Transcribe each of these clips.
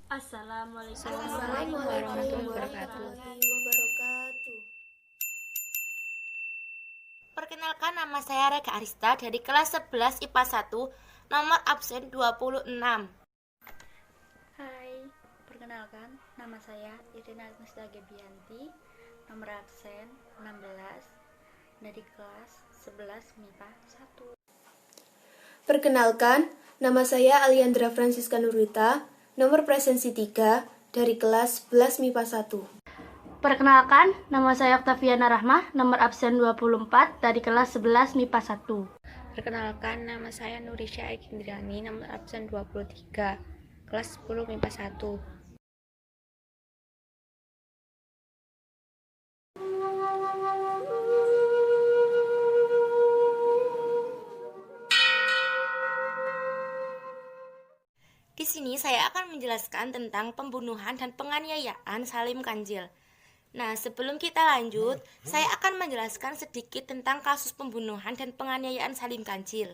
Assalamualaikum Assalamualaikum warahmatullahi wabarakatuh. warahmatullahi wabarakatuh. Perkenalkan, nama saya Rega Arista dari kelas 11 IPA 1, nomor absen 26. Hai, perkenalkan, nama saya Irina Agnesda Gebianti, nomor absen 16 dari kelas 11 MIPA 1. Perkenalkan, nama saya Aliandra Francisca Nurwita, nomor presensi 3 dari kelas 11 MIPA 1. Perkenalkan, nama saya Oktaviana Rahmah, nomor absen 24 dari kelas 11 MIPA 1. Perkenalkan, nama saya Nurisha Ekindrani, nomor absen 23, kelas 10 MIPA 1. Di sini saya akan menjelaskan tentang pembunuhan dan penganiayaan Salim Kancil. Nah, sebelum kita lanjut, saya akan menjelaskan sedikit tentang kasus pembunuhan dan penganiayaan Salim Kancil.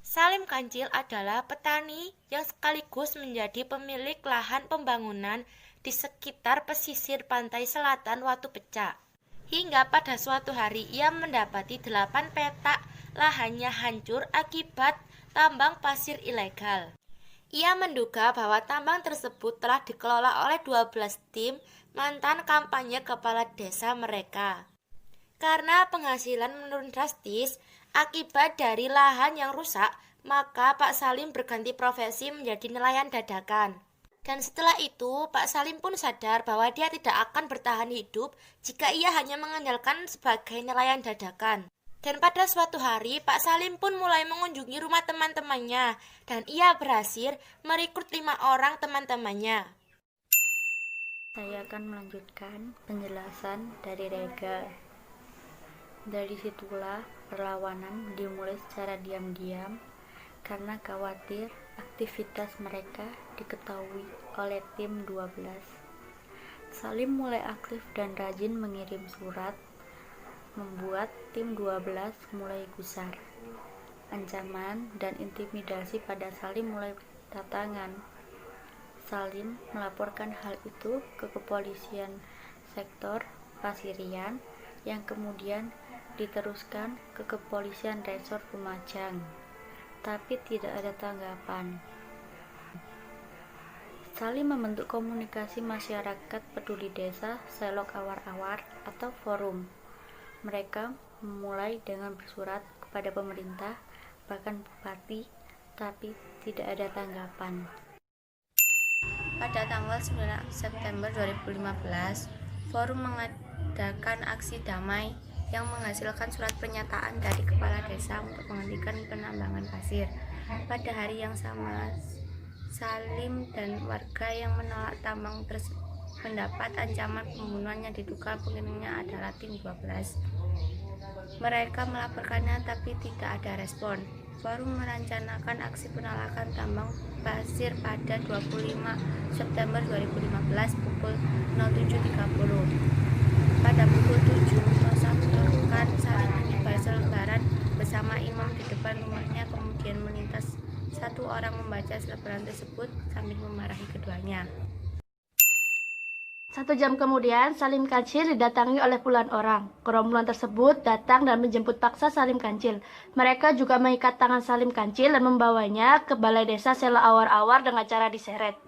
Salim Kancil adalah petani yang sekaligus menjadi pemilik lahan pembangunan di sekitar pesisir pantai selatan Watu Pecah. Hingga pada suatu hari ia mendapati 8 petak lahannya hancur akibat tambang pasir ilegal. Ia menduga bahwa tambang tersebut telah dikelola oleh 12 tim mantan kampanye kepala desa mereka. Karena penghasilan menurun drastis akibat dari lahan yang rusak, maka Pak Salim berganti profesi menjadi nelayan dadakan. Dan setelah itu, Pak Salim pun sadar bahwa dia tidak akan bertahan hidup jika ia hanya mengandalkan sebagai nelayan dadakan. Dan pada suatu hari, Pak Salim pun mulai mengunjungi rumah teman-temannya, dan ia berhasil merekrut 5 orang teman-temannya. Saya akan melanjutkan penjelasan dari Rega. Dari situlah perlawanan dimulai secara diam-diam karena khawatir aktivitas mereka diketahui oleh tim 12. Salim mulai aktif dan rajin mengirim surat, membuat tim 12 mulai gusar. Ancaman dan intimidasi pada Salim mulai berdatangan. Salim melaporkan hal itu ke kepolisian sektor Pasirian yang kemudian diteruskan ke kepolisian resort Lumajang, tapi tidak ada tanggapan. Salim membentuk komunikasi masyarakat peduli desa Selok Awar-Awar atau forum. Mereka memulai dengan bersurat kepada pemerintah, bahkan bupati, tapi tidak ada tanggapan. Pada tanggal 9 September 2015, forum mengadakan aksi damai yang menghasilkan surat pernyataan dari kepala desa untuk menghentikan penambangan pasir. Pada hari yang sama, Salim dan warga yang menolak tambang mendapat ancaman pembunuhan yang diduga pengirimnya adalah tim 12. Mereka melaporkannya tapi tidak ada respon. Forum merencanakan aksi penolakan tambang pasir pada 25 September 2015 pukul 07.30. Pada pukul 7, masa menurunkan Salim mengibar selebaran bersama imam di depan rumahnya, kemudian melintas satu orang membaca selebaran tersebut sambil memarahi keduanya. 1 jam kemudian, Salim Kancil didatangi oleh puluhan orang. Gerombolan tersebut datang dan menjemput paksa Salim Kancil. Mereka juga mengikat tangan Salim Kancil dan membawanya ke balai desa Selok Awar-Awar dengan cara diseret,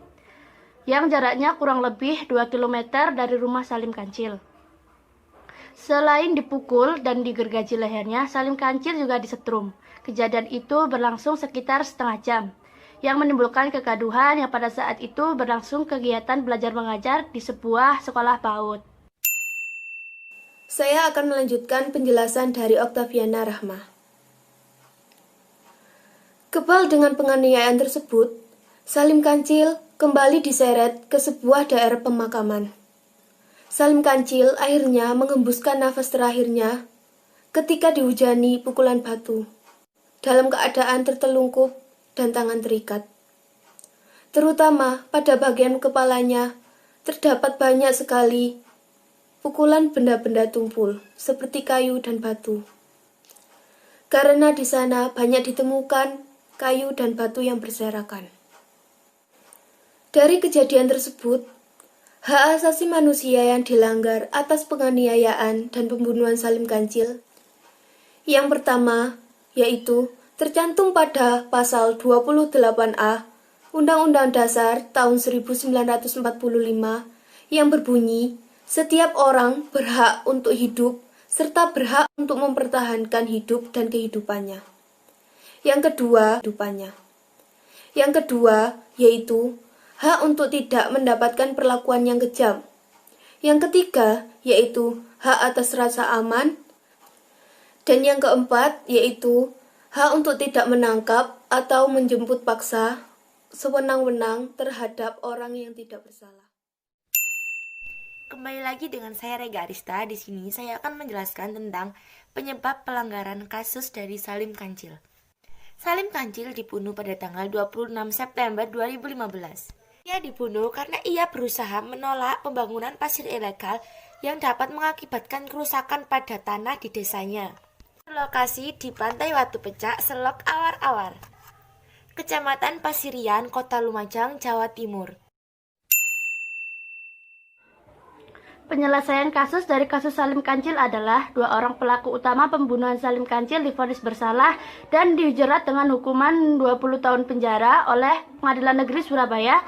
yang jaraknya kurang lebih 2 km dari rumah Salim Kancil. Selain dipukul dan digergaji lehernya, Salim Kancil juga disetrum. Kejadian itu berlangsung sekitar setengah jam, yang menimbulkan kegaduhan yang pada saat itu berlangsung kegiatan belajar mengajar di sebuah sekolah PAUD. Saya akan melanjutkan penjelasan dari Oktaviana Rahmah. Kebal dengan penganiayaan tersebut, Salim Kancil kembali diseret ke sebuah daerah pemakaman. Salim Kancil akhirnya mengembuskan nafas terakhirnya ketika dihujani pukulan batu, dalam keadaan tertelungkup dan tangan terikat. Terutama pada bagian kepalanya terdapat banyak sekali pukulan benda-benda tumpul seperti kayu dan batu. Karena di sana banyak ditemukan kayu dan batu yang berserakan. Dari kejadian tersebut, hak asasi manusia yang dilanggar atas penganiayaan dan pembunuhan Salim Kancil. Yang pertama, yaitu tercantum pada pasal 28A Undang-Undang Dasar tahun 1945 yang berbunyi, setiap orang berhak untuk hidup serta berhak untuk mempertahankan hidup dan kehidupannya. Yang kedua, yaitu hak untuk tidak mendapatkan perlakuan yang kejam. Yang ketiga, yaitu hak atas rasa aman. Dan yang keempat, yaitu hak untuk tidak menangkap atau menjemput paksa sewenang-wenang terhadap orang yang tidak bersalah. Kembali lagi dengan saya Rega Arista. Di sini saya akan menjelaskan tentang penyebab pelanggaran kasus dari Salim Kancil. Salim Kancil dibunuh pada tanggal 26 September 2015. Ia dibunuh karena ia berusaha menolak pembangunan pasir ilegal yang dapat mengakibatkan kerusakan pada tanah di desanya. Berlokasi di Pantai Watu Pecak, Selok Awar-Awar, Kecamatan Pasirian, Kota Lumajang, Jawa Timur. Penyelesaian kasus dari kasus Salim Kancil adalah 2 orang pelaku utama pembunuhan Salim Kancil divonis bersalah dan dijerat dengan hukuman 20 tahun penjara oleh Pengadilan Negeri Surabaya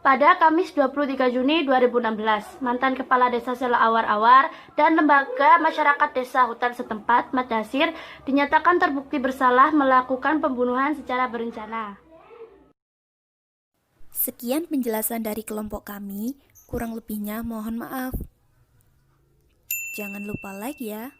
pada Kamis 23 Juni 2016. Mantan Kepala Desa Selok Awar-Awar dan Lembaga Masyarakat Desa Hutan setempat, Madasir, dinyatakan terbukti bersalah melakukan pembunuhan secara berencana. Sekian penjelasan dari kelompok kami, kurang lebihnya mohon maaf. Jangan lupa like ya.